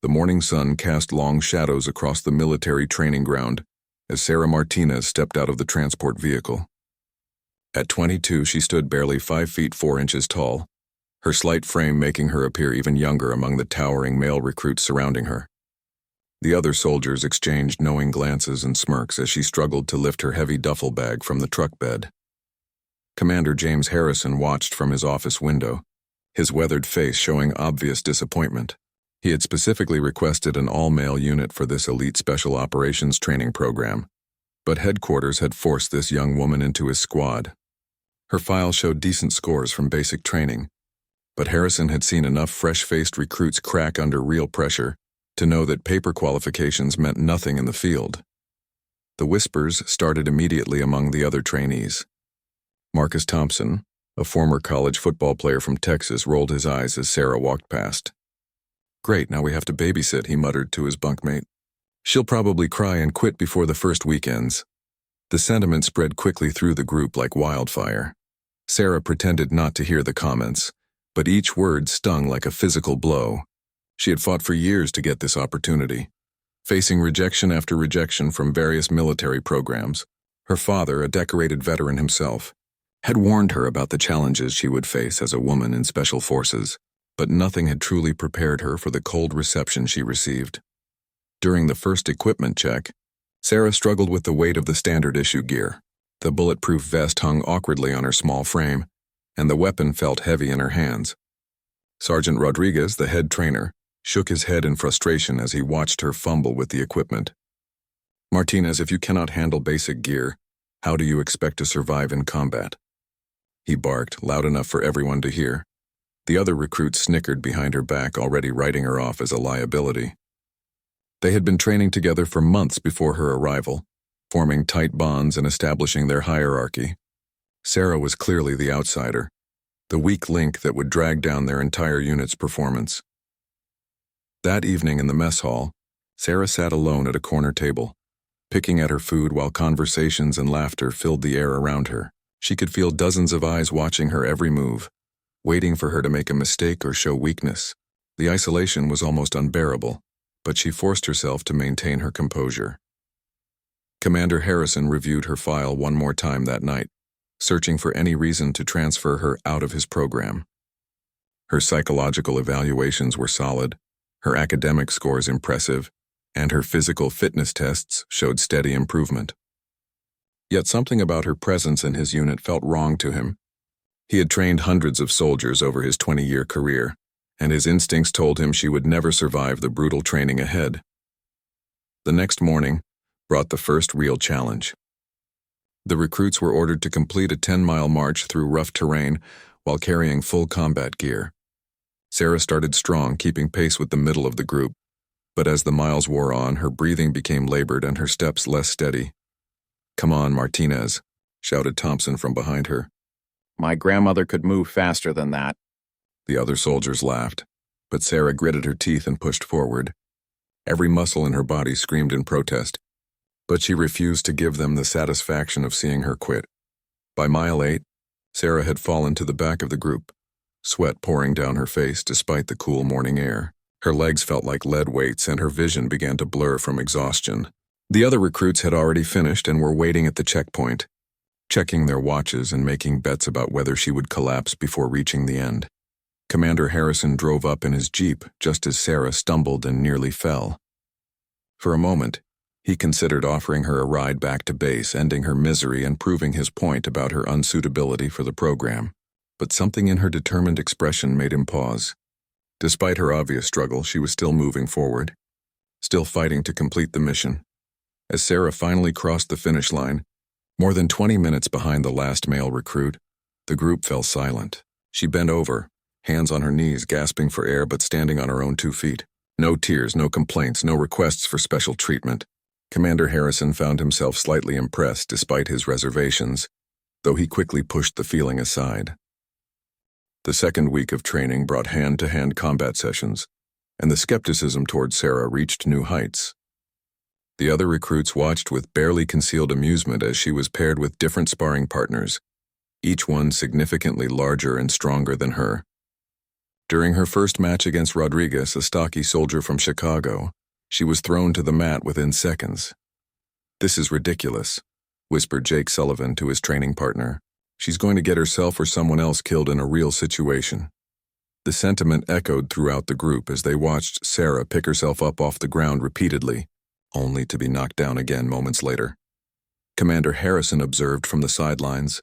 The morning sun cast long shadows across the military training ground as Sarah Martinez stepped out of the transport vehicle. At 22, she stood barely 5 feet 4 inches tall, her slight frame making her appear even younger among the towering male recruits surrounding her. The other soldiers exchanged knowing glances and smirks as she struggled to lift her heavy duffel bag from the truck bed. Commander James Harrison watched from his office window, his weathered face showing obvious disappointment. He had specifically requested an all-male unit for this elite special operations training program, but headquarters had forced this young woman into his squad. Her file showed decent scores from basic training, but Harrison had seen enough fresh-faced recruits crack under real pressure to know that paper qualifications meant nothing in the field. The whispers started immediately among the other trainees. Marcus Thompson, a former college football player from Texas, rolled his eyes as Sarah walked past. "Great, now we have to babysit," he muttered to his bunkmate. "She'll probably cry and quit before the first week ends." The sentiment spread quickly through the group like wildfire. Sarah pretended not to hear the comments, but each word stung like a physical blow. She had fought for years to get this opportunity, facing rejection after rejection from various military programs. Her father, a decorated veteran himself, had warned her about the challenges she would face as a woman in special forces, but nothing had truly prepared her for the cold reception she received. During the first equipment check, Sarah struggled with the weight of the standard issue gear. The bulletproof vest hung awkwardly on her small frame, and the weapon felt heavy in her hands. Sergeant Rodriguez, the head trainer, shook his head in frustration as he watched her fumble with the equipment. "Martinez, if you cannot handle basic gear, how do you expect to survive in combat?" He barked, loud enough for everyone to hear. The other recruits snickered behind her back, already writing her off as a liability. They had been training together for months before her arrival, forming tight bonds and establishing their hierarchy. Sarah was clearly the outsider, the weak link that would drag down their entire unit's performance. That evening in the mess hall, Sarah sat alone at a corner table, picking at her food while conversations and laughter filled the air around her. She could feel dozens of eyes watching her every move, waiting for her to make a mistake or show weakness. The isolation was almost unbearable, but she forced herself to maintain her composure. Commander Harrison reviewed her file one more time that night, searching for any reason to transfer her out of his program. Her psychological evaluations were solid, her academic scores impressive, and her physical fitness tests showed steady improvement. Yet something about her presence in his unit felt wrong to him. He had trained hundreds of soldiers over his 20-year career, and his instincts told him she would never survive the brutal training ahead. The next morning brought the first real challenge. The recruits were ordered to complete a 10-mile march through rough terrain while carrying full combat gear. Sarah started strong, keeping pace with the middle of the group, but as the miles wore on, her breathing became labored and her steps less steady. "Come on, Martinez," shouted Thompson from behind her. "My grandmother could move faster than that." The other soldiers laughed, but Sarah gritted her teeth and pushed forward. Every muscle in her body screamed in protest, but she refused to give them the satisfaction of seeing her quit. By mile 8, Sarah had fallen to the back of the group, sweat pouring down her face despite the cool morning air. Her legs felt like lead weights and her vision began to blur from exhaustion. The other recruits had already finished and were waiting at the checkpoint, checking their watches and making bets about whether she would collapse before reaching the end. Commander Harrison drove up in his Jeep just as Sarah stumbled and nearly fell. For a moment, he considered offering her a ride back to base, ending her misery and proving his point about her unsuitability for the program. But something in her determined expression made him pause. Despite her obvious struggle, she was still moving forward, still fighting to complete the mission. As Sarah finally crossed the finish line, more than 20 minutes behind the last male recruit, the group fell silent. She bent over, hands on her knees, gasping for air but standing on her own 2 feet. No tears, no complaints, no requests for special treatment. Commander Harrison found himself slightly impressed despite his reservations, though he quickly pushed the feeling aside. The second week of training brought hand-to-hand combat sessions, and the skepticism toward Sarah reached new heights. The other recruits watched with barely concealed amusement as she was paired with different sparring partners, each one significantly larger and stronger than her. During her first match against Rodriguez, a stocky soldier from Chicago, she was thrown to the mat within seconds. "This is ridiculous," whispered Jake Sullivan to his training partner. "She's going to get herself or someone else killed in a real situation." The sentiment echoed throughout the group as they watched Sarah pick herself up off the ground repeatedly, only to be knocked down again moments later. Commander Harrison observed from the sidelines,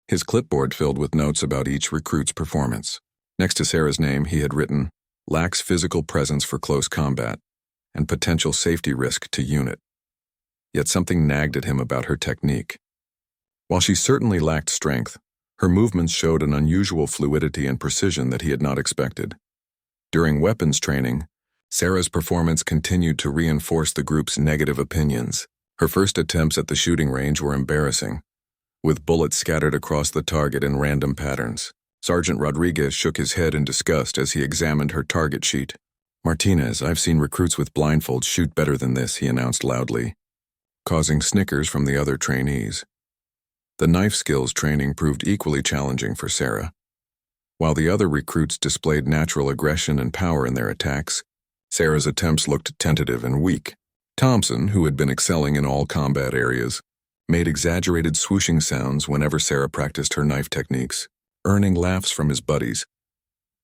his clipboard filled with notes about each recruit's performance. Next to Sarah's name, he had written, "Lacks physical presence for close combat, and potential safety risk to unit." Yet something nagged at him about her technique. While she certainly lacked strength, her movements showed an unusual fluidity and precision that he had not expected. During weapons training, Sarah's performance continued to reinforce the group's negative opinions. Her first attempts at the shooting range were embarrassing, with bullets scattered across the target in random patterns. Sergeant Rodriguez shook his head in disgust as he examined her target sheet. "Martinez, I've seen recruits with blindfolds shoot better than this," he announced loudly, causing snickers from the other trainees. The knife skills training proved equally challenging for Sarah. While the other recruits displayed natural aggression and power in their attacks, Sarah's attempts looked tentative and weak. Thompson, who had been excelling in all combat areas, made exaggerated swooshing sounds whenever Sarah practiced her knife techniques, earning laughs from his buddies.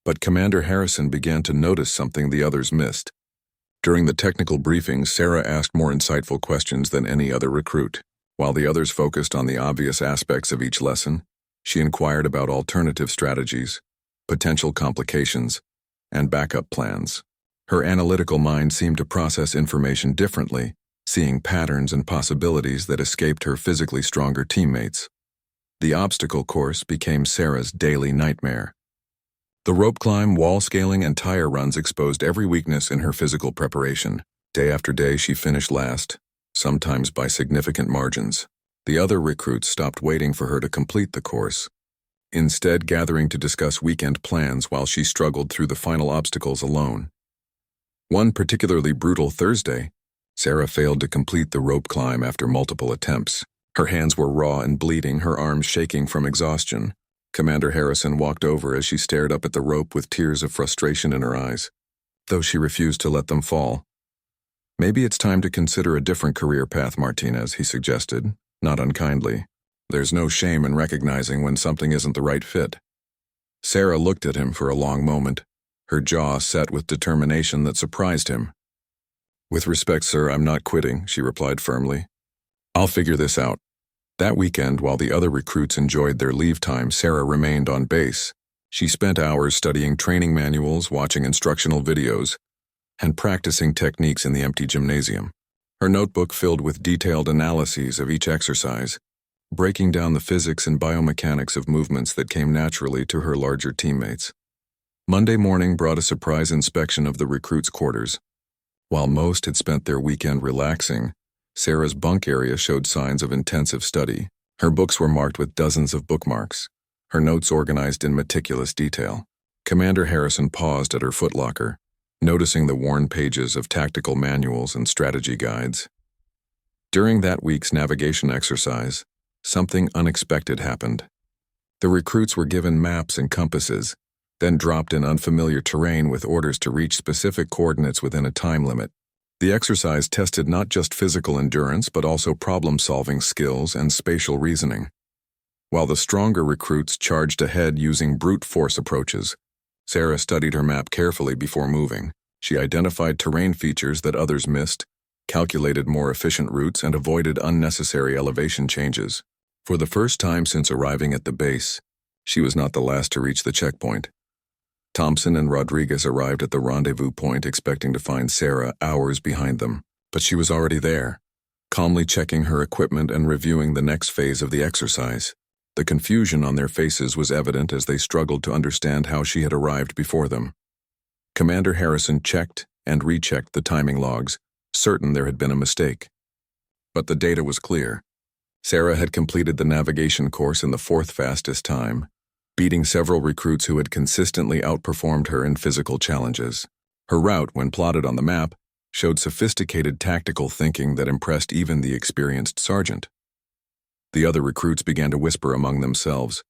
But Commander Harrison began to notice something the others missed. During the technical briefings, Sarah asked more insightful questions than any other recruit. While the others focused on the obvious aspects of each lesson, she inquired about alternative strategies, potential complications, and backup plans. Her analytical mind seemed to process information differently, seeing patterns and possibilities that escaped her physically stronger teammates. The obstacle course became Sarah's daily nightmare. The rope climb, wall scaling, and tire runs exposed every weakness in her physical preparation. Day after day, she finished last, sometimes by significant margins. The other recruits stopped waiting for her to complete the course, instead gathering to discuss weekend plans while she struggled through the final obstacles alone. One particularly brutal Thursday, Sarah failed to complete the rope climb after multiple attempts. Her hands were raw and bleeding, her arms shaking from exhaustion. Commander Harrison walked over as she stared up at the rope with tears of frustration in her eyes, though she refused to let them fall. "Maybe it's time to consider a different career path, Martinez," he suggested, not unkindly. "There's no shame in recognizing when something isn't the right fit." Sarah looked at him for a long moment, her jaw set with determination that surprised him. "With respect, sir, I'm not quitting," she replied firmly. "I'll figure this out." That weekend, while the other recruits enjoyed their leave time, Sarah remained on base. She spent hours studying training manuals, watching instructional videos, and practicing techniques in the empty gymnasium. Her notebook filled with detailed analyses of each exercise, breaking down the physics and biomechanics of movements that came naturally to her larger teammates. Monday morning brought a surprise inspection of the recruits' quarters. While most had spent their weekend relaxing, Sarah's bunk area showed signs of intensive study. Her books were marked with dozens of bookmarks, her notes organized in meticulous detail. Commander Harrison paused at her footlocker, noticing the worn pages of tactical manuals and strategy guides. During that week's navigation exercise, something unexpected happened. The recruits were given maps and compasses, then dropped in unfamiliar terrain with orders to reach specific coordinates within a time limit. The exercise tested not just physical endurance but also problem-solving skills and spatial reasoning. While the stronger recruits charged ahead using brute force approaches, Sarah studied her map carefully before moving. She identified terrain features that others missed, calculated more efficient routes, and avoided unnecessary elevation changes. For the first time since arriving at the base, she was not the last to reach the checkpoint. Thompson and Rodriguez arrived at the rendezvous point expecting to find Sarah hours behind them, but she was already there, calmly checking her equipment and reviewing the next phase of the exercise. The confusion on their faces was evident as they struggled to understand how she had arrived before them. Commander Harrison checked and rechecked the timing logs, certain there had been a mistake. But the data was clear. Sarah had completed the navigation course in the fourth fastest time, beating several recruits who had consistently outperformed her in physical challenges. Her route, when plotted on the map, showed sophisticated tactical thinking that impressed even the experienced sergeant. The other recruits began to whisper among themselves,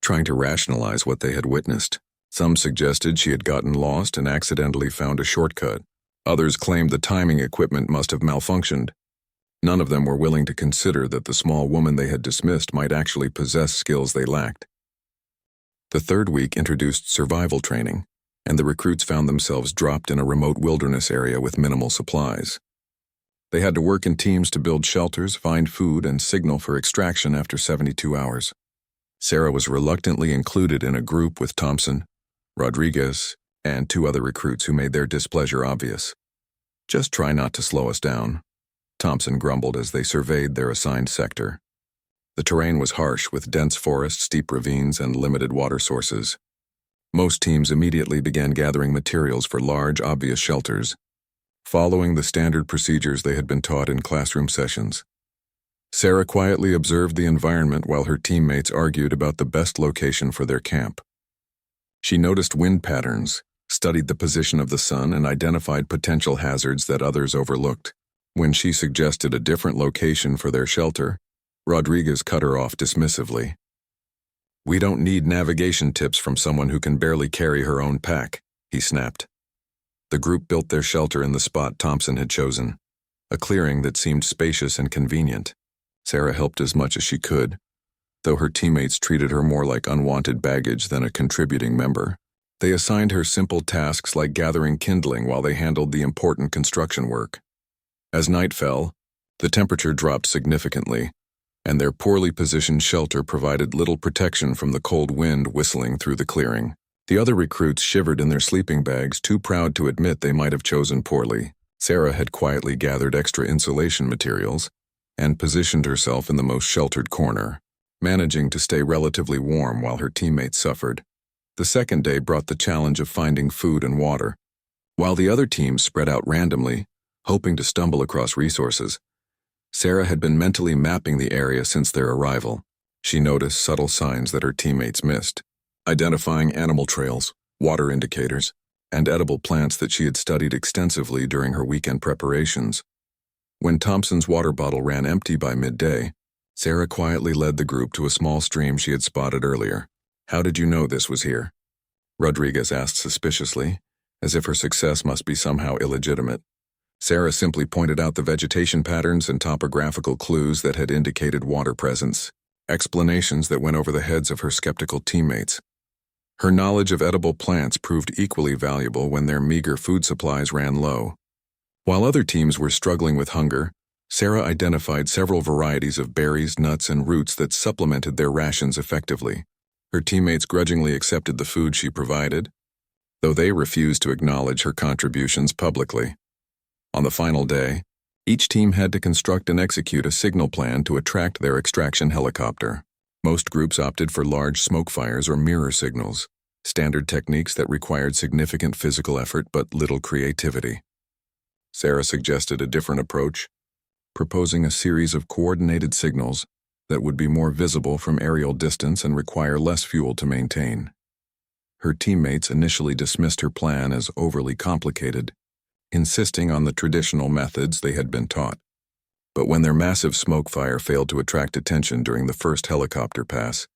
trying to rationalize what they had witnessed. Some suggested she had gotten lost and accidentally found a shortcut. Others claimed the timing equipment must have malfunctioned. None of them were willing to consider that the small woman they had dismissed might actually possess skills they lacked. The third week introduced survival training, and the recruits found themselves dropped in a remote wilderness area with minimal supplies. They had to work in teams to build shelters, find food, and signal for extraction after 72 hours. Sarah was reluctantly included in a group with Thompson, Rodriguez, and 2 other recruits who made their displeasure obvious. "Just try not to slow us down," Thompson grumbled as they surveyed their assigned sector. The terrain was harsh, with dense forest, steep ravines, and limited water sources. Most teams immediately began gathering materials for large, obvious shelters, following the standard procedures they had been taught in classroom sessions. Sarah quietly observed the environment while her teammates argued about the best location for their camp. She noticed wind patterns, studied the position of the sun, and identified potential hazards that others overlooked. When she suggested a different location for their shelter, Rodriguez cut her off dismissively. "We don't need navigation tips from someone who can barely carry her own pack," he snapped. The group built their shelter in the spot Thompson had chosen, a clearing that seemed spacious and convenient. Sarah helped as much as she could, though her teammates treated her more like unwanted baggage than a contributing member. They assigned her simple tasks like gathering kindling while they handled the important construction work. As night fell, the temperature dropped significantly, and their poorly positioned shelter provided little protection from the cold wind whistling through the clearing. The other recruits shivered in their sleeping bags, too proud to admit they might have chosen poorly. Sarah had quietly gathered extra insulation materials and positioned herself in the most sheltered corner, managing to stay relatively warm while her teammates suffered. The second day brought the challenge of finding food and water. While the other teams spread out randomly, hoping to stumble across resources, Sarah had been mentally mapping the area since their arrival. She noticed subtle signs that her teammates missed, identifying animal trails, water indicators, and edible plants that she had studied extensively during her weekend preparations. When Thompson's water bottle ran empty by midday, Sarah quietly led the group to a small stream she had spotted earlier. "How did you know this was here?" Rodriguez asked suspiciously, as if her success must be somehow illegitimate. Sarah simply pointed out the vegetation patterns and topographical clues that had indicated water presence, explanations that went over the heads of her skeptical teammates. Her knowledge of edible plants proved equally valuable when their meager food supplies ran low. While other teams were struggling with hunger, Sarah identified several varieties of berries, nuts, and roots that supplemented their rations effectively. Her teammates grudgingly accepted the food she provided, though they refused to acknowledge her contributions publicly. On the final day, each team had to construct and execute a signal plan to attract their extraction helicopter. Most groups opted for large smoke fires or mirror signals, standard techniques that required significant physical effort but little creativity. Sarah suggested a different approach, proposing a series of coordinated signals that would be more visible from aerial distance and require less fuel to maintain. Her teammates initially dismissed her plan as overly complicated, insisting on the traditional methods they had been taught. But when their massive smoke fire failed to attract attention during the first helicopter pass,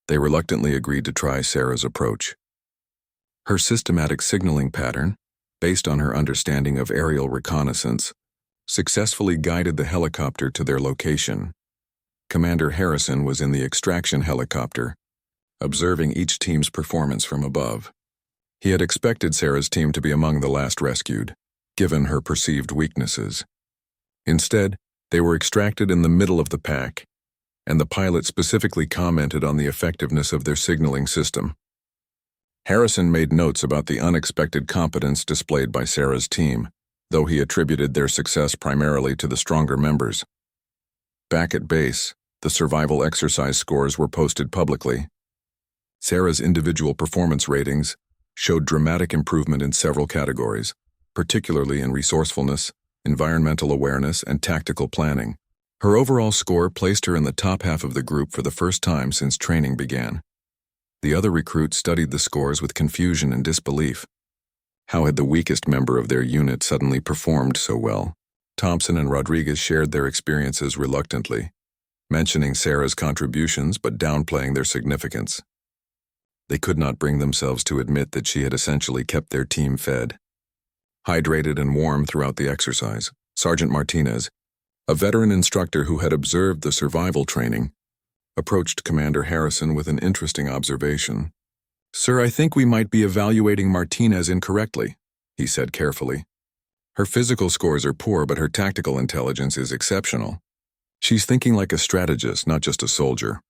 they reluctantly agreed to try Sarah's approach. Her systematic signaling pattern, based on her understanding of aerial reconnaissance, successfully guided the helicopter to their location. Commander Harrison was in the extraction helicopter, observing each team's performance from above. He had expected Sarah's team to be among the last rescued, given her perceived weaknesses. Instead, they were extracted in the middle of the pack, and the pilot specifically commented on the effectiveness of their signaling system. Harrison made notes about the unexpected competence displayed by Sarah's team, though he attributed their success primarily to the stronger members. Back at base, the survival exercise scores were posted publicly. Sarah's individual performance ratings showed dramatic improvement in several categories, particularly in resourcefulness, environmental awareness, and tactical planning. Her overall score placed her in the top half of the group for the first time since training began. The other recruits studied the scores with confusion and disbelief. How had the weakest member of their unit suddenly performed so well? Thompson and Rodriguez shared their experiences reluctantly, mentioning Sarah's contributions but downplaying their significance. They could not bring themselves to admit that she had essentially kept their team fed. Hydrated and warm throughout the exercise, Sergeant Martinez, a veteran instructor who had observed the survival training, approached Commander Harrison with an interesting observation. "Sir, I think we might be evaluating Martinez incorrectly," he said carefully. "Her physical scores are poor, but her tactical intelligence is exceptional. She's thinking like a strategist, not just a soldier."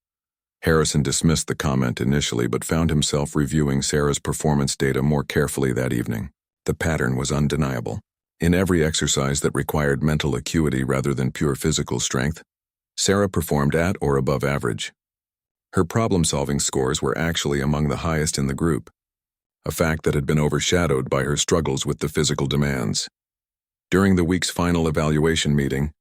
Harrison dismissed the comment initially, but found himself reviewing Sarah's performance data more carefully that evening. The pattern was undeniable. In every exercise that required mental acuity rather than pure physical strength, Sarah performed at or above average. Her problem-solving scores were actually among the highest in the group, a fact that had been overshadowed by her struggles with the physical demands. During the week's final evaluation meeting,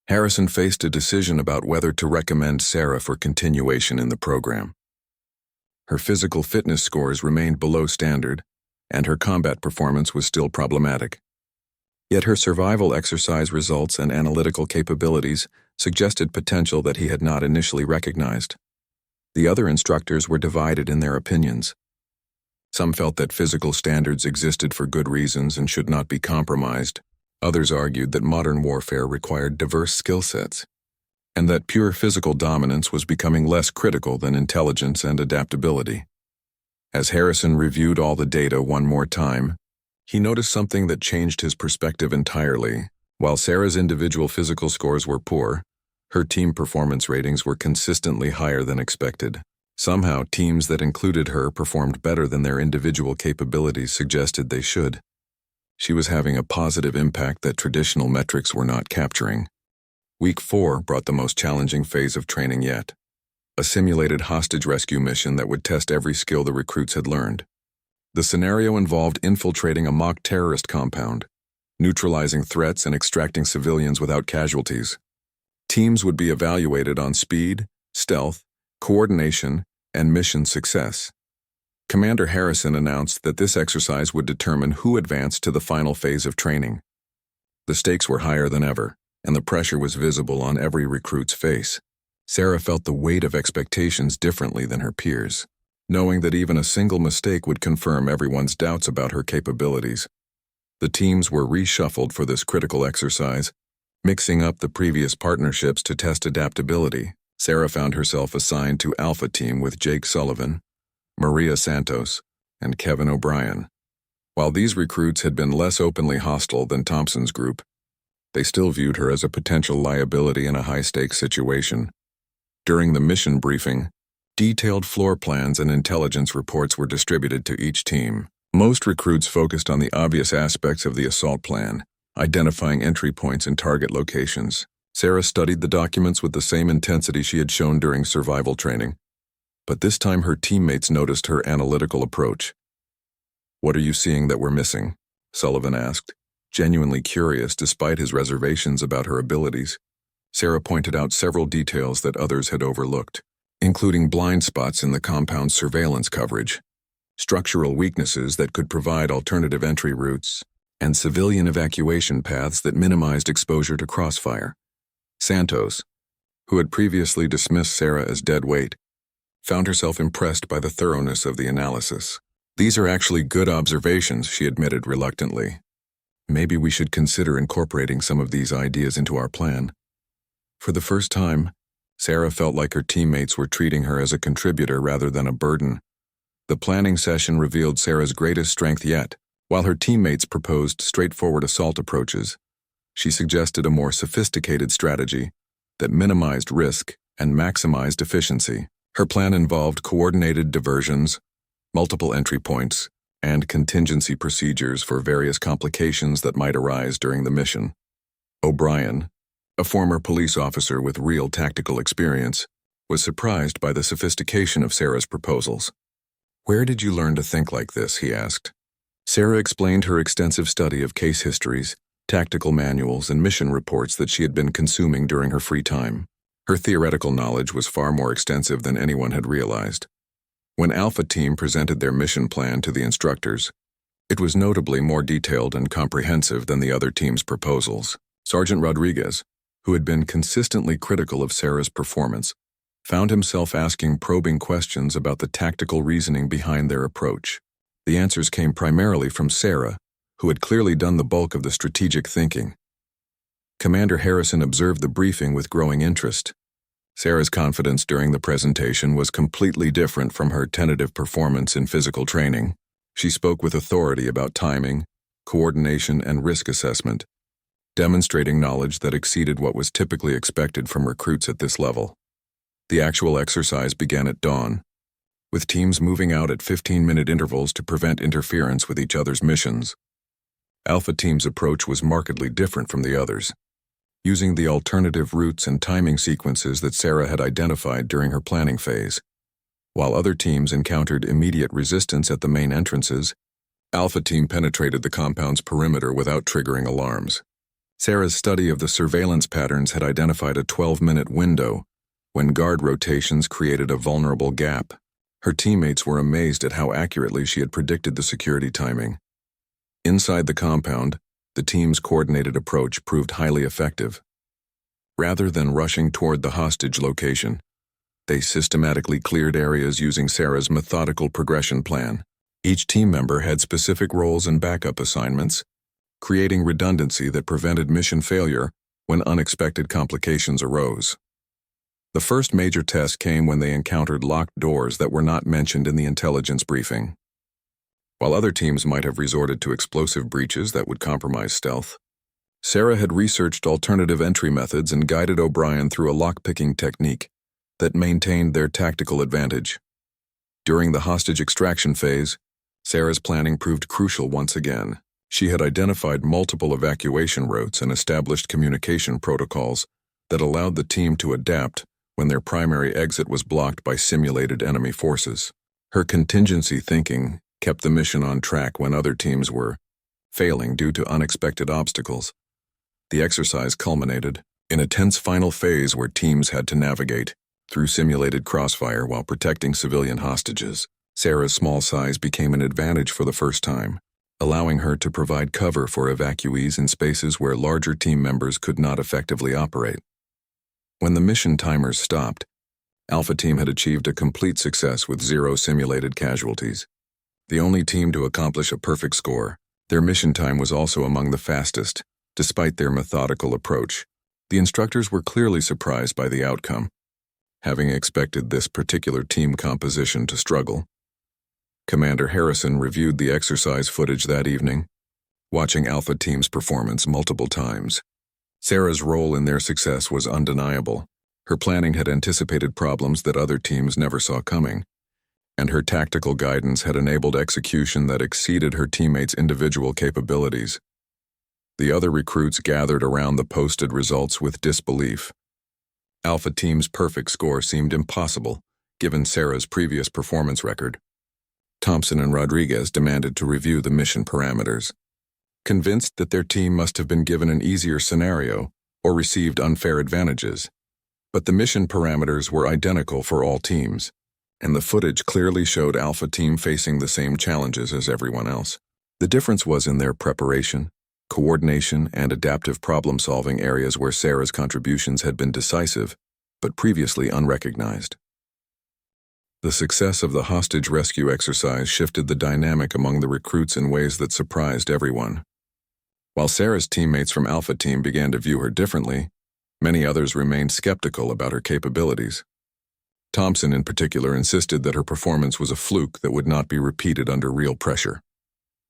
Harrison faced a decision about whether to recommend Sarah for continuation in the program. Her physical fitness scores remained below standard, and her combat performance was still problematic. Yet her survival exercise results and analytical capabilities suggested potential that he had not initially recognized. The other instructors were divided in their opinions. Some felt that physical standards existed for good reasons and should not be compromised. Others argued that modern warfare required diverse skill sets, and that pure physical dominance was becoming less critical than intelligence and adaptability. As Harrison reviewed all the data one more time, he noticed something that changed his perspective entirely. While Sarah's individual physical scores were poor, her team performance ratings were consistently higher than expected. Somehow, teams that included her performed better than their individual capabilities suggested they should. She was having a positive impact that traditional metrics were not capturing. Week 4 brought the most challenging phase of training yet. A simulated hostage rescue mission that would test every skill the recruits had learned. The scenario involved infiltrating a mock terrorist compound, neutralizing threats and extracting civilians without casualties. Teams would be evaluated on speed, stealth, coordination, and mission success. Commander Harrison announced that this exercise would determine who advanced to the final phase of training. The stakes were higher than ever, and the pressure was visible on every recruit's face. Sarah felt the weight of expectations differently than her peers, knowing that even a single mistake would confirm everyone's doubts about her capabilities. The teams were reshuffled for this critical exercise, mixing up the previous partnerships to test adaptability. Sarah found herself assigned to Alpha Team with Jake Sullivan, Maria Santos, and Kevin O'Brien. While these recruits had been less openly hostile than Thompson's group, they still viewed her as a potential liability in a high-stakes situation. During the mission briefing, detailed floor plans and intelligence reports were distributed to each team. Most recruits focused on the obvious aspects of the assault plan, identifying entry points and target locations. Sarah studied the documents with the same intensity she had shown during survival training, but this time her teammates noticed her analytical approach. "What are you seeing that we're missing?" Sullivan asked, genuinely curious despite his reservations about her abilities. Sarah pointed out several details that others had overlooked, including blind spots in the compound's surveillance coverage, structural weaknesses that could provide alternative entry routes, and civilian evacuation paths that minimized exposure to crossfire. Santos, who had previously dismissed Sarah as dead weight, found herself impressed by the thoroughness of the analysis. "These are actually good observations," she admitted reluctantly. "Maybe we should consider incorporating some of these ideas into our plan." For the first time, Sarah felt like her teammates were treating her as a contributor rather than a burden. The planning session revealed Sarah's greatest strength yet. While her teammates proposed straightforward assault approaches, she suggested a more sophisticated strategy that minimized risk and maximized efficiency. Her plan involved coordinated diversions, multiple entry points, and contingency procedures for various complications that might arise during the mission. O'Brien, a former police officer with real tactical experience, was surprised by the sophistication of Sarah's proposals. "Where did you learn to think like this?" he asked. Sarah explained her extensive study of case histories, tactical manuals, and mission reports that she had been consuming during her free time. Her theoretical knowledge was far more extensive than anyone had realized. When Alpha Team presented their mission plan to the instructors, it was notably more detailed and comprehensive than the other team's proposals. Sergeant Rodriguez, who had been consistently critical of Sarah's performance, found himself asking probing questions about the tactical reasoning behind their approach. The answers came primarily from Sarah, who had clearly done the bulk of the strategic thinking. Commander Harrison observed the briefing with growing interest. Sarah's confidence during the presentation was completely different from her tentative performance in physical training. She spoke with authority about timing, coordination, and risk assessment, demonstrating knowledge that exceeded what was typically expected from recruits at this level. The actual exercise began at dawn, with teams moving out at 15-minute intervals to prevent interference with each other's missions. Alpha Team's approach was markedly different from the others, using the alternative routes and timing sequences that Sarah had identified during her planning phase. While other teams encountered immediate resistance at the main entrances, Alpha Team penetrated the compound's perimeter without triggering alarms. Sarah's study of the surveillance patterns had identified a 12-minute window when guard rotations created a vulnerable gap. Her teammates were amazed at how accurately she had predicted the security timing. Inside the compound, the team's coordinated approach proved highly effective. Rather than rushing toward the hostage location, they systematically cleared areas using Sarah's methodical progression plan. Each team member had specific roles and backup assignments, creating redundancy that prevented mission failure when unexpected complications arose. The first major test came when they encountered locked doors that were not mentioned in the intelligence briefing. While other teams might have resorted to explosive breaches that would compromise stealth, Sarah had researched alternative entry methods and guided O'Brien through a lock-picking technique that maintained their tactical advantage. During the hostage extraction phase, Sarah's planning proved crucial once again. She had identified multiple evacuation routes and established communication protocols that allowed the team to adapt when their primary exit was blocked by simulated enemy forces. Her contingency thinking kept the mission on track when other teams were failing due to unexpected obstacles. The exercise culminated in a tense final phase where teams had to navigate through simulated crossfire while protecting civilian hostages. Sarah's small size became an advantage for the first time, allowing her to provide cover for evacuees in spaces where larger team members could not effectively operate. When the mission timers stopped, Alpha Team had achieved a complete success with 0 simulated casualties. The only team to accomplish a perfect score, their mission time was also among the fastest, despite their methodical approach. The instructors were clearly surprised by the outcome, having expected this particular team composition to struggle. Commander Harrison reviewed the exercise footage that evening, watching Alpha Team's performance multiple times. Sarah's role in their success was undeniable. Her planning had anticipated problems that other teams never saw coming, and her tactical guidance had enabled execution that exceeded her teammates' individual capabilities. The other recruits gathered around the posted results with disbelief. Alpha Team's perfect score seemed impossible, given Sarah's previous performance record. Thompson and Rodriguez demanded to review the mission parameters, convinced that their team must have been given an easier scenario or received unfair advantages. But the mission parameters were identical for all teams, and the footage clearly showed Alpha Team facing the same challenges as everyone else. The difference was in their preparation, coordination, and adaptive problem-solving, areas where Sarah's contributions had been decisive, but previously unrecognized. The success of the hostage rescue exercise shifted the dynamic among the recruits in ways that surprised everyone. While Sarah's teammates from Alpha Team began to view her differently, many others remained skeptical about her capabilities. Thompson, in particular, insisted that her performance was a fluke that would not be repeated under real pressure.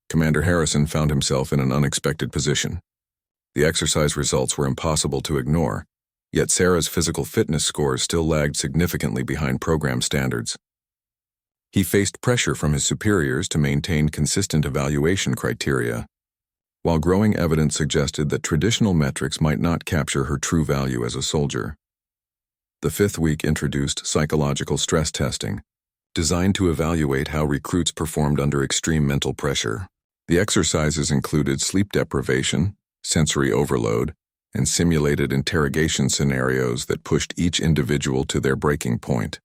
Commander Harrison found himself in an unexpected position. The exercise results were impossible to ignore, yet Sarah's physical fitness scores still lagged significantly behind program standards. He faced pressure from his superiors to maintain consistent evaluation criteria, while growing evidence suggested that traditional metrics might not capture her true value as a soldier. The 5th week introduced psychological stress testing, designed to evaluate how recruits performed under extreme mental pressure. The exercises included sleep deprivation, sensory overload, and simulated interrogation scenarios that pushed each individual to their breaking point.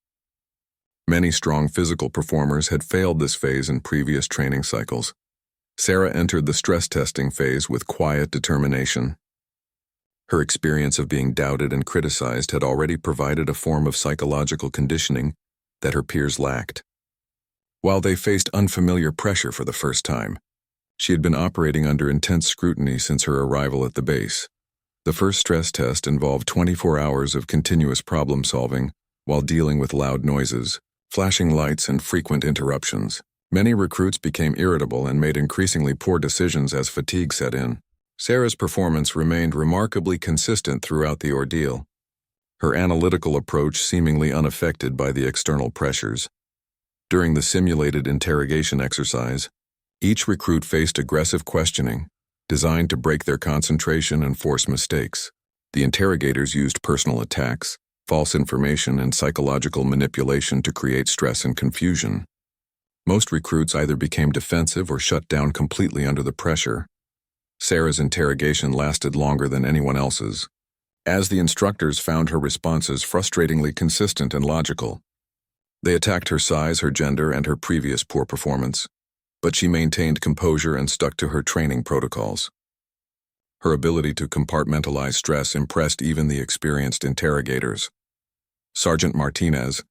Many strong physical performers had failed this phase in previous training cycles. Sarah entered the stress testing phase with quiet determination. Her experience of being doubted and criticized had already provided a form of psychological conditioning that her peers lacked. While they faced unfamiliar pressure for the first time, she had been operating under intense scrutiny since her arrival at the base. The first stress test involved 24 hours of continuous problem solving while dealing with loud noises, flashing lights, and frequent interruptions. Many recruits became irritable and made increasingly poor decisions as fatigue set in. Sarah's performance remained remarkably consistent throughout the ordeal, her analytical approach seemingly unaffected by the external pressures. During the simulated interrogation exercise, each recruit faced aggressive questioning, designed to break their concentration and force mistakes. The interrogators used personal attacks, false information, and psychological manipulation to create stress and confusion. Most recruits either became defensive or shut down completely under the pressure. Sarah's interrogation lasted longer than anyone else's, as the instructors found her responses frustratingly consistent and logical. They attacked her size, her gender, and her previous poor performance, but she maintained composure and stuck to her training protocols. Her ability to compartmentalize stress impressed even the experienced interrogators. Sergeant Martinez,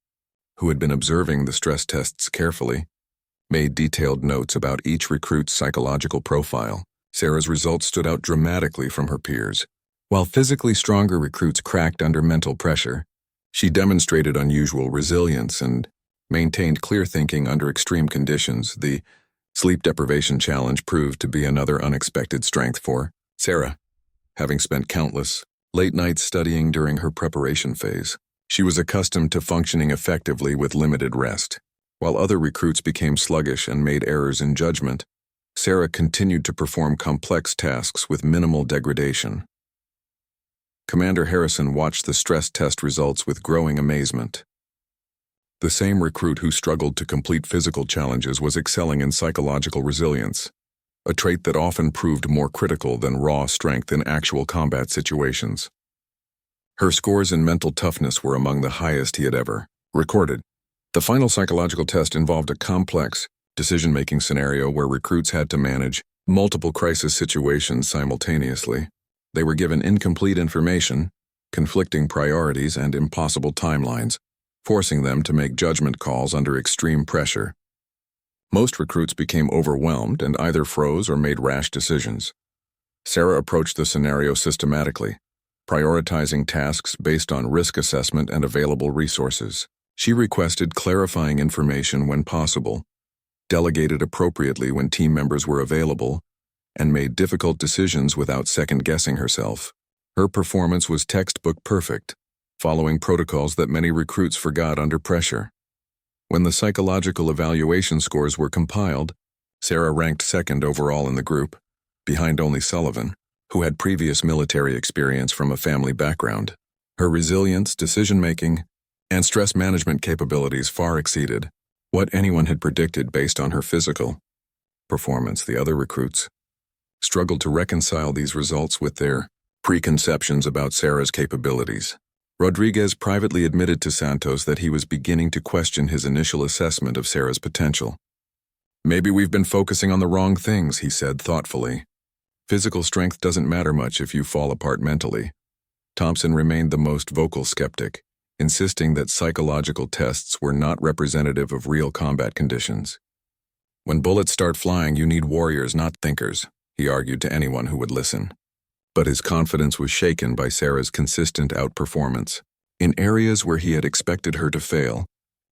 who had been observing the stress tests carefully, made detailed notes about each recruit's psychological profile. Sarah's results stood out dramatically from her peers. While physically stronger recruits cracked under mental pressure, she demonstrated unusual resilience and maintained clear thinking under extreme conditions. The sleep deprivation challenge proved to be another unexpected strength for Sarah, having spent countless late nights studying during her preparation phase. She was accustomed to functioning effectively with limited rest. While other recruits became sluggish and made errors in judgment, Sarah continued to perform complex tasks with minimal degradation. Commander Harrison watched the stress test results with growing amazement. The same recruit who struggled to complete physical challenges was excelling in psychological resilience, a trait that often proved more critical than raw strength in actual combat situations. Her scores in mental toughness were among the highest he had ever recorded. The final psychological test involved a complex, decision-making scenario where recruits had to manage multiple crisis situations simultaneously. They were given incomplete information, conflicting priorities, and impossible timelines, forcing them to make judgment calls under extreme pressure. Most recruits became overwhelmed and either froze or made rash decisions. Sarah approached the scenario systematically, prioritizing tasks based on risk assessment and available resources. She requested clarifying information when possible, delegated appropriately when team members were available, and made difficult decisions without second-guessing herself. Her performance was textbook perfect, following protocols that many recruits forgot under pressure. When the psychological evaluation scores were compiled, Sarah ranked second overall in the group, behind only Sullivan, who had previous military experience from a family background. Her resilience, decision-making, and stress management capabilities far exceeded what anyone had predicted based on her physical performance. The other recruits struggled to reconcile these results with their preconceptions about Sarah's capabilities. Rodriguez privately admitted to Santos that he was beginning to question his initial assessment of Sarah's potential. "Maybe we've been focusing on the wrong things," he said thoughtfully. "Physical strength doesn't matter much if you fall apart mentally." Thompson remained the most vocal skeptic, insisting that psychological tests were not representative of real combat conditions. "When bullets start flying, you need warriors, not thinkers," he argued to anyone who would listen. But his confidence was shaken by Sarah's consistent outperformance in areas where he had expected her to fail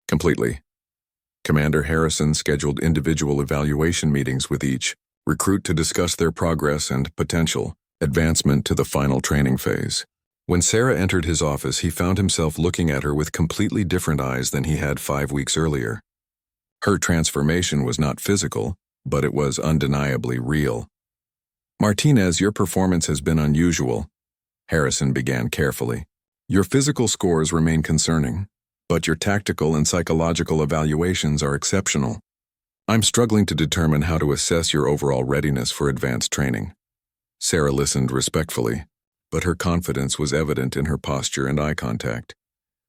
completely. Commander Harrison scheduled individual evaluation meetings with each recruit to discuss their progress and potential advancement to the final training phase. When Sarah entered his office, he found himself looking at her with completely different eyes than he had 5 weeks earlier. Her transformation was not physical, but it was undeniably real. "Martinez, your performance has been unusual," Harrison began carefully. "Your physical scores remain concerning, but your tactical and psychological evaluations are exceptional. I'm struggling to determine how to assess your overall readiness for advanced training." Sarah listened respectfully, but her confidence was evident in her posture and eye contact.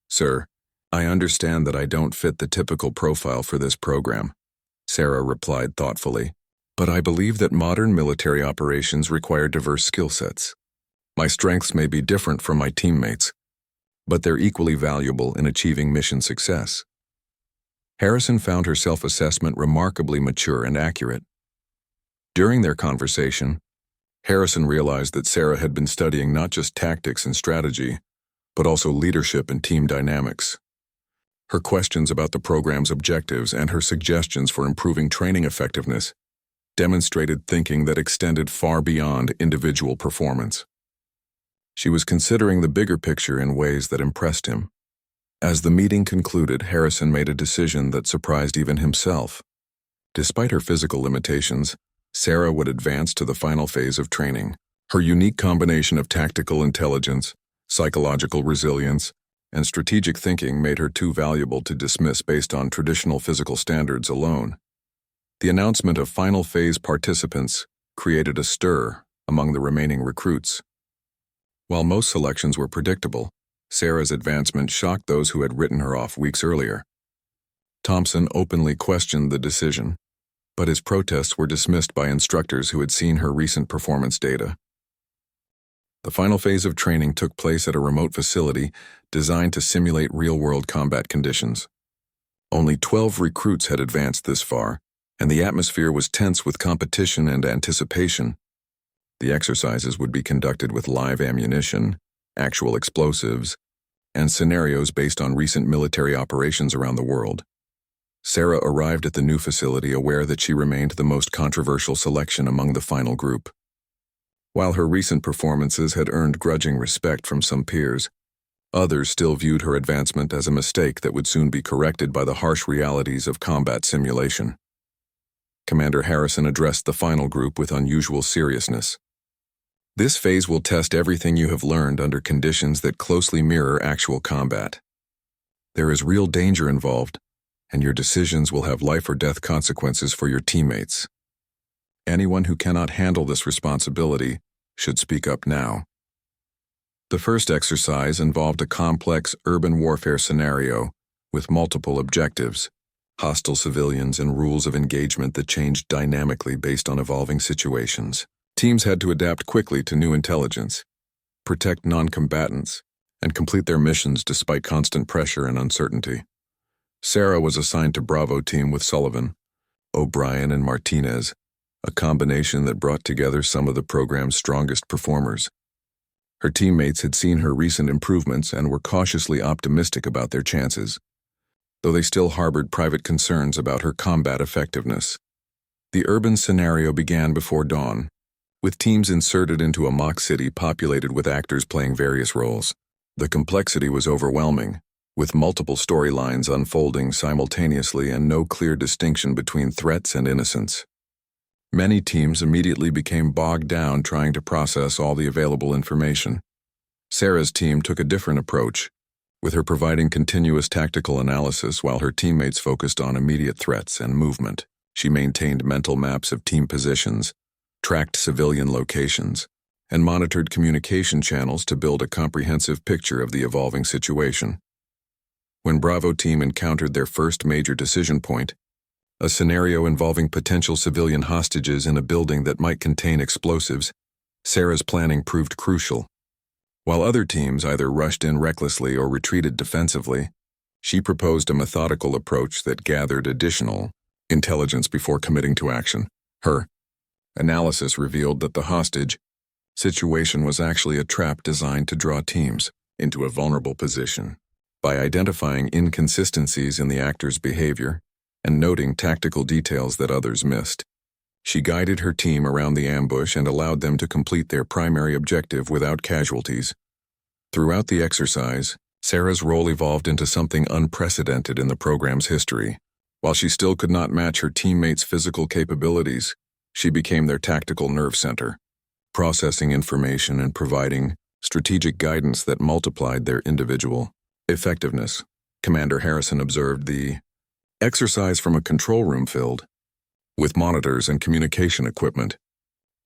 "Sir, I understand that I don't fit the typical profile for this program," Sarah replied thoughtfully, "but I believe that modern military operations require diverse skill sets. My strengths may be different from my teammates, but they're equally valuable in achieving mission success. Harrison found her self-assessment remarkably mature and accurate. During their conversation, Harrison realized that Sarah had been studying not just tactics and strategy, but also leadership and team dynamics. Her questions about the program's objectives and her suggestions for improving training effectiveness demonstrated thinking that extended far beyond individual performance. She was considering the bigger picture in ways that impressed him. As the meeting concluded, Harrison made a decision that surprised even himself. Despite her physical limitations, Sarah would advance to the final phase of training. Her unique combination of tactical intelligence, psychological resilience, and strategic thinking made her too valuable to dismiss based on traditional physical standards alone. The announcement of final phase participants created a stir among the remaining recruits. While most selections were predictable, Sarah's advancement shocked those who had written her off weeks earlier. Thompson openly questioned the decision, but his protests were dismissed by instructors who had seen her recent performance data. The final phase of training took place at a remote facility designed to simulate real-world combat conditions. Only 12 recruits had advanced this far, and the atmosphere was tense with competition and anticipation. The exercises would be conducted with live ammunition, actual explosives, and scenarios based on recent military operations around the world. Sarah arrived at the new facility aware that she remained the most controversial selection among the final group. While her recent performances had earned grudging respect from some peers, others still viewed her advancement as a mistake that would soon be corrected by the harsh realities of combat simulation. Commander Harrison addressed the final group with unusual seriousness. This phase will test everything you have learned under conditions that closely mirror actual combat. There is real danger involved, and your decisions will have life or death consequences for your teammates. Anyone who cannot handle this responsibility should speak up now. The first exercise involved a complex urban warfare scenario with multiple objectives, hostile civilians, and rules of engagement that changed dynamically based on evolving situations. Teams had to adapt quickly to new intelligence, protect non-combatants, and complete their missions despite constant pressure and uncertainty. Sarah was assigned to Bravo team with Sullivan, O'Brien, and Martinez, a combination that brought together some of the program's strongest performers. Her teammates had seen her recent improvements and were cautiously optimistic about their chances, though they still harbored private concerns about her combat effectiveness. The urban scenario began before dawn, with teams inserted into a mock city populated with actors playing various roles. The complexity was overwhelming, with multiple storylines unfolding simultaneously and no clear distinction between threats and innocents. Many teams immediately became bogged down trying to process all the available information. Sarah's team took a different approach, with her providing continuous tactical analysis while her teammates focused on immediate threats and movement. She maintained mental maps of team positions, tracked civilian locations, and monitored communication channels to build a comprehensive picture of the evolving situation. When Bravo team encountered their first major decision point, a scenario involving potential civilian hostages in a building that might contain explosives, Sarah's planning proved crucial. While other teams either rushed in recklessly or retreated defensively, she proposed a methodical approach that gathered additional intelligence before committing to action. Her analysis revealed that the hostage situation was actually a trap designed to draw teams into a vulnerable position. By identifying inconsistencies in the actor's behavior and noting tactical details that others missed, she guided her team around the ambush and allowed them to complete their primary objective without casualties. Throughout the exercise, Sarah's role evolved into something unprecedented in the program's history. While she still could not match her teammates' physical capabilities, she became their tactical nerve center, processing information and providing strategic guidance that multiplied their individual effectiveness. Commander Harrison observed the exercise from a control room filled with monitors and communication equipment.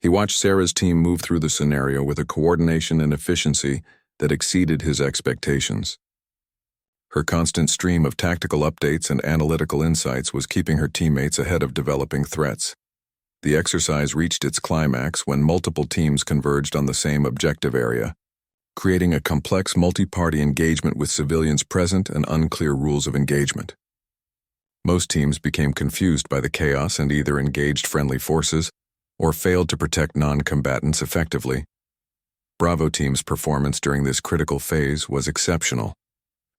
He watched Sarah's team move through the scenario with a coordination and efficiency that exceeded his expectations. Her constant stream of tactical updates and analytical insights was keeping her teammates ahead of developing threats. The exercise reached its climax when multiple teams converged on the same objective area, creating a complex multi-party engagement with civilians present and unclear rules of engagement. Most teams became confused by the chaos and either engaged friendly forces or failed to protect non-combatants effectively. Bravo Team's performance during this critical phase was exceptional.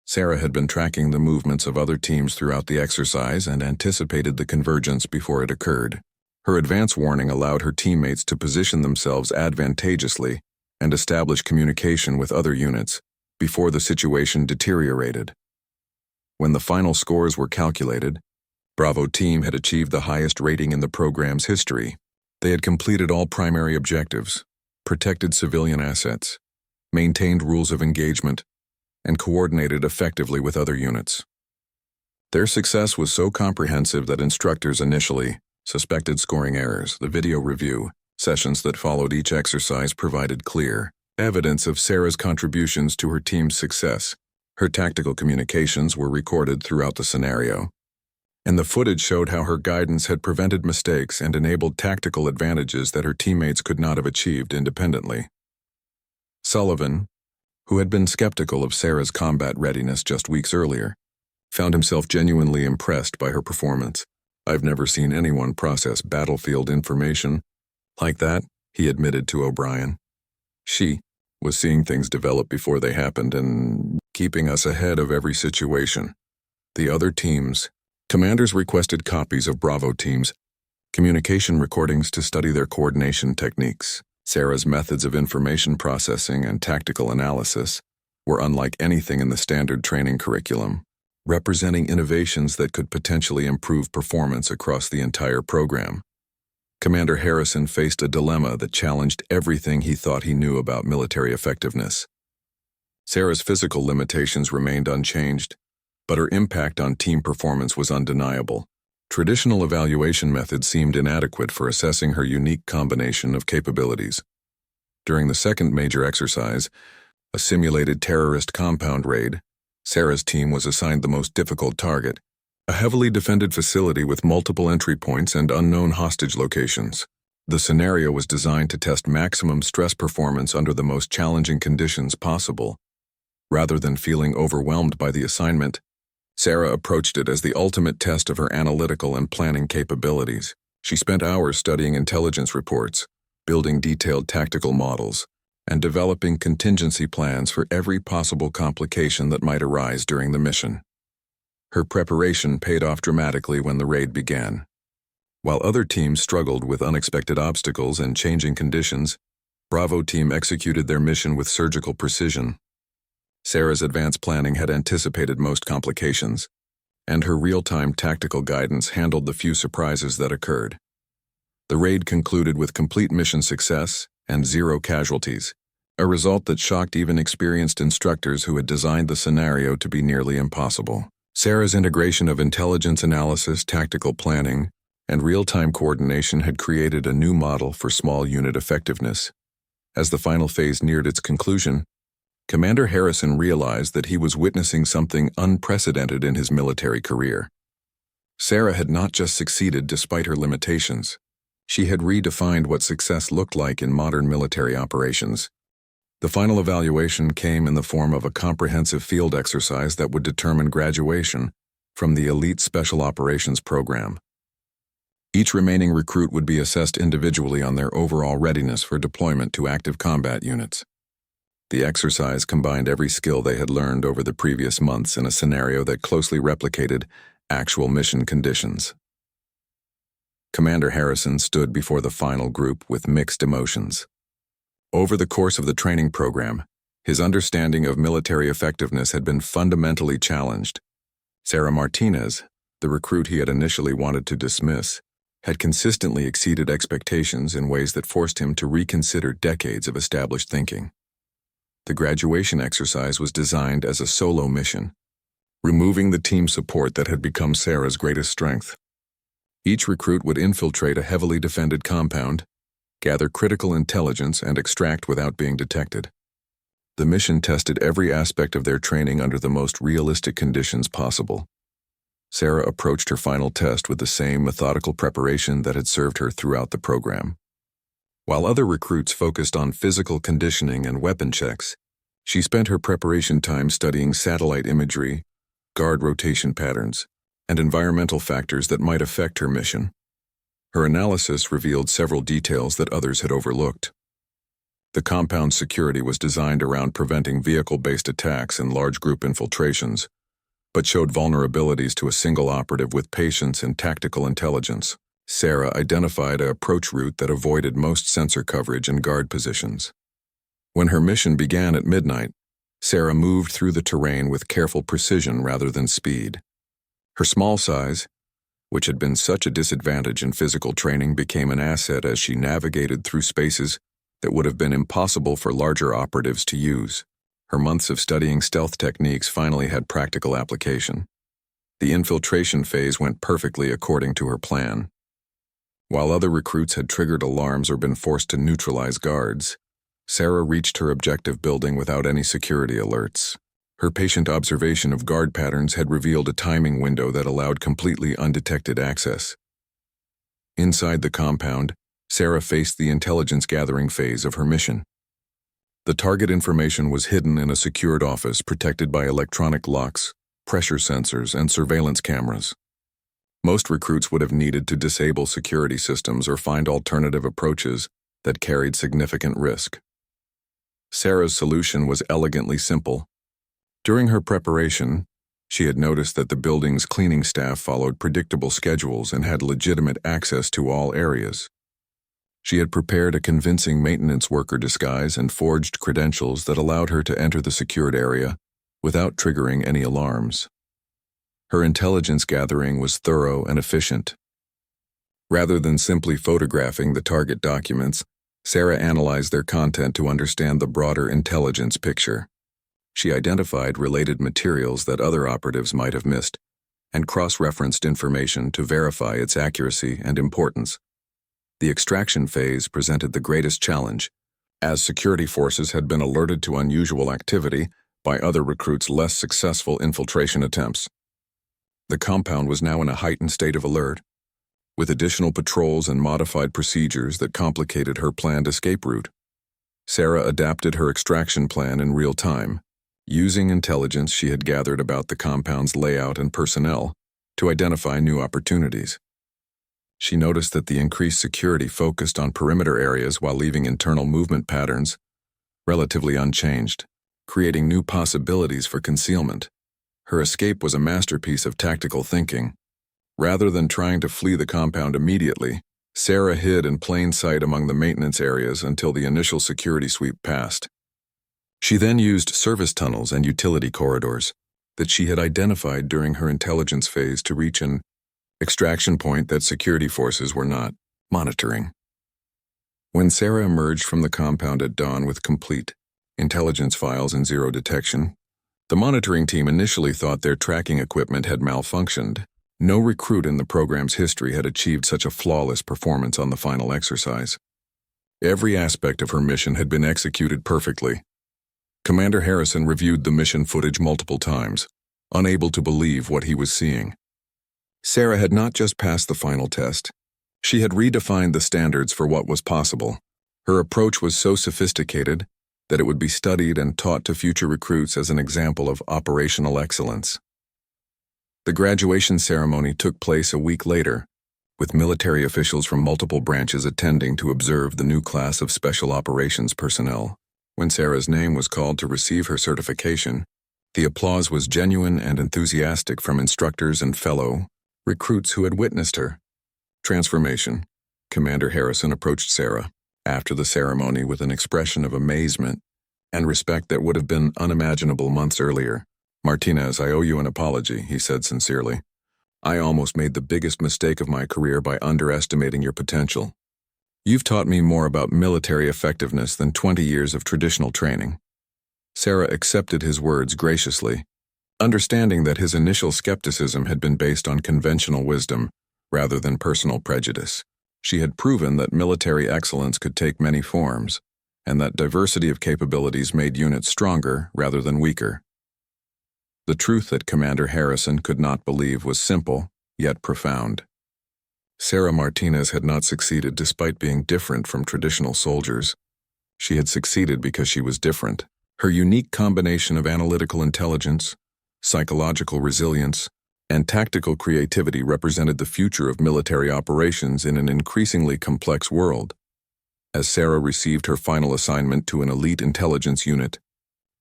Sarah had been tracking the movements of other teams throughout the exercise and anticipated the convergence before it occurred. Her advance warning allowed her teammates to position themselves advantageously and establish communication with other units before the situation deteriorated. When the final scores were calculated, Bravo Team had achieved the highest rating in the program's history. They had completed all primary objectives, protected civilian assets, maintained rules of engagement, and coordinated effectively with other units. Their success was so comprehensive that instructors initially suspected scoring errors. The video review sessions that followed each exercise provided clear evidence of Sarah's contributions to her team's success. Her tactical communications were recorded throughout the scenario, and the footage showed how her guidance had prevented mistakes and enabled tactical advantages that her teammates could not have achieved independently. Sullivan, who had been skeptical of Sarah's combat readiness just weeks earlier, found himself genuinely impressed by her performance. "I've never seen anyone process battlefield information like that," he admitted to O'Brien. "She was seeing things develop before they happened and keeping us ahead of every situation." The other teams. Commanders requested copies of Bravo Team's communication recordings to study their coordination techniques. Sarah's methods of information processing and tactical analysis were unlike anything in the standard training curriculum, representing innovations that could potentially improve performance across the entire program. Commander Harrison faced a dilemma that challenged everything he thought he knew about military effectiveness. Sarah's physical limitations remained unchanged, but her impact on team performance was undeniable. Traditional evaluation methods seemed inadequate for assessing her unique combination of capabilities. During the second major exercise, a simulated terrorist compound raid, Sarah's team was assigned the most difficult target, a heavily defended facility with multiple entry points and unknown hostage locations. The scenario was designed to test maximum stress performance under the most challenging conditions possible. Rather than feeling overwhelmed by the assignment, Sarah approached it as the ultimate test of her analytical and planning capabilities. She spent hours studying intelligence reports, building detailed tactical models, and developing contingency plans for every possible complication that might arise during the mission. Her preparation paid off dramatically when the raid began. While other teams struggled with unexpected obstacles and changing conditions, Bravo Team executed their mission with surgical precision. Sarah's advanced planning had anticipated most complications, and her real-time tactical guidance handled the few surprises that occurred. The raid concluded with complete mission success and 0 casualties, a result that shocked even experienced instructors who had designed the scenario to be nearly impossible. Sarah's integration of intelligence analysis, tactical planning, and real-time coordination had created a new model for small unit effectiveness. As the final phase neared its conclusion, Commander Harrison realized that he was witnessing something unprecedented in his military career. Sarah had not just succeeded despite her limitations. She had redefined what success looked like in modern military operations. The final evaluation came in the form of a comprehensive field exercise that would determine graduation from the Elite Special Operations program. Each remaining recruit would be assessed individually on their overall readiness for deployment to active combat units. The exercise combined every skill they had learned over the previous months in a scenario that closely replicated actual mission conditions. Commander Harrison stood before the final group with mixed emotions. Over the course of the training program, his understanding of military effectiveness had been fundamentally challenged. Sarah Martinez, the recruit he had initially wanted to dismiss, had consistently exceeded expectations in ways that forced him to reconsider decades of established thinking. The graduation exercise was designed as a solo mission, removing the team support that had become Sarah's greatest strength. Each recruit would infiltrate a heavily defended compound, gather critical intelligence, and extract without being detected. The mission tested every aspect of their training under the most realistic conditions possible. Sarah approached her final test with the same methodical preparation that had served her throughout the program. While other recruits focused on physical conditioning and weapon checks, she spent her preparation time studying satellite imagery, guard rotation patterns, and environmental factors that might affect her mission. Her analysis revealed several details that others had overlooked. The compound's security was designed around preventing vehicle-based attacks and large group infiltrations, but showed vulnerabilities to a single operative with patience and tactical intelligence. Sarah identified an approach route that avoided most sensor coverage and guard positions. When her mission began at midnight, Sarah moved through the terrain with careful precision rather than speed. Her small size, which had been such a disadvantage in physical training, became an asset as she navigated through spaces that would have been impossible for larger operatives to use. Her months of studying stealth techniques finally had practical application. The infiltration phase went perfectly according to her plan. While other recruits had triggered alarms or been forced to neutralize guards, Sarah reached her objective building without any security alerts. Her patient observation of guard patterns had revealed a timing window that allowed completely undetected access. Inside the compound, Sarah faced the intelligence-gathering phase of her mission. The target information was hidden in a secured office protected by electronic locks, pressure sensors, and surveillance cameras. Most recruits would have needed to disable security systems or find alternative approaches that carried significant risk. Sarah's solution was elegantly simple. During her preparation, she had noticed that the building's cleaning staff followed predictable schedules and had legitimate access to all areas. She had prepared a convincing maintenance worker disguise and forged credentials that allowed her to enter the secured area without triggering any alarms. Her intelligence gathering was thorough and efficient. Rather than simply photographing the target documents, Sarah analyzed their content to understand the broader intelligence picture. She identified related materials that other operatives might have missed and cross-referenced information to verify its accuracy and importance. The extraction phase presented the greatest challenge, as security forces had been alerted to unusual activity by other recruits' less successful infiltration attempts. The compound was now in a heightened state of alert, with additional patrols and modified procedures that complicated her planned escape route. Sarah adapted her extraction plan in real time, using intelligence she had gathered about the compound's layout and personnel to identify new opportunities. She noticed that the increased security focused on perimeter areas while leaving internal movement patterns relatively unchanged, creating new possibilities for concealment. Her escape was a masterpiece of tactical thinking. Rather than trying to flee the compound immediately, Sarah hid in plain sight among the maintenance areas until the initial security sweep passed. She then used service tunnels and utility corridors that she had identified during her intelligence phase to reach an extraction point that security forces were not monitoring. When Sarah emerged from the compound at dawn with complete intelligence files and zero detection, the monitoring team initially thought their tracking equipment had malfunctioned. No recruit in the program's history had achieved such a flawless performance on the final exercise. Every aspect of her mission had been executed perfectly. Commander Harrison reviewed the mission footage multiple times, unable to believe what he was seeing. Sarah had not just passed the final test. She had redefined the standards for what was possible. Her approach was so sophisticated that it would be studied and taught to future recruits as an example of operational excellence. The graduation ceremony took place a week later, with military officials from multiple branches attending to observe the new class of special operations personnel. When Sarah's name was called to receive her certification, the applause was genuine and enthusiastic from instructors and fellow recruits who had witnessed her transformation. Commander Harrison approached Sarah after the ceremony with an expression of amazement and respect that would have been unimaginable months earlier. "Martinez, I owe you an apology," he said sincerely. "I almost made the biggest mistake of my career by underestimating your potential. You've taught me more about military effectiveness than 20 years of traditional training." Sarah accepted his words graciously, understanding that his initial skepticism had been based on conventional wisdom rather than personal prejudice. She had proven that military excellence could take many forms, and that diversity of capabilities made units stronger rather than weaker. The truth that Commander Harrison could not believe was simple, yet profound. Sarah Martinez had not succeeded despite being different from traditional soldiers. She had succeeded because she was different. Her unique combination of analytical intelligence, psychological resilience, and tactical creativity represented the future of military operations in an increasingly complex world. As Sarah received her final assignment to an elite intelligence unit,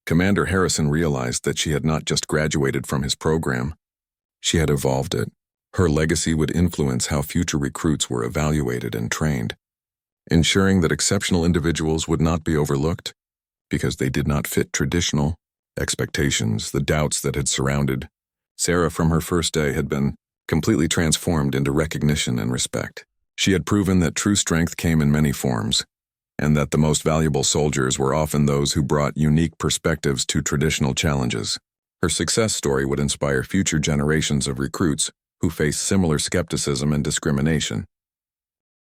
Commander Harrison realized that she had not just graduated from his program, she had evolved it. Her legacy would influence how future recruits were evaluated and trained, ensuring that exceptional individuals would not be overlooked because they did not fit traditional expectations. The doubts that had surrounded Sarah from her first day had been completely transformed into recognition and respect. She had proven that true strength came in many forms, and that the most valuable soldiers were often those who brought unique perspectives to traditional challenges. Her success story would inspire future generations of recruits who face similar skepticism and discrimination.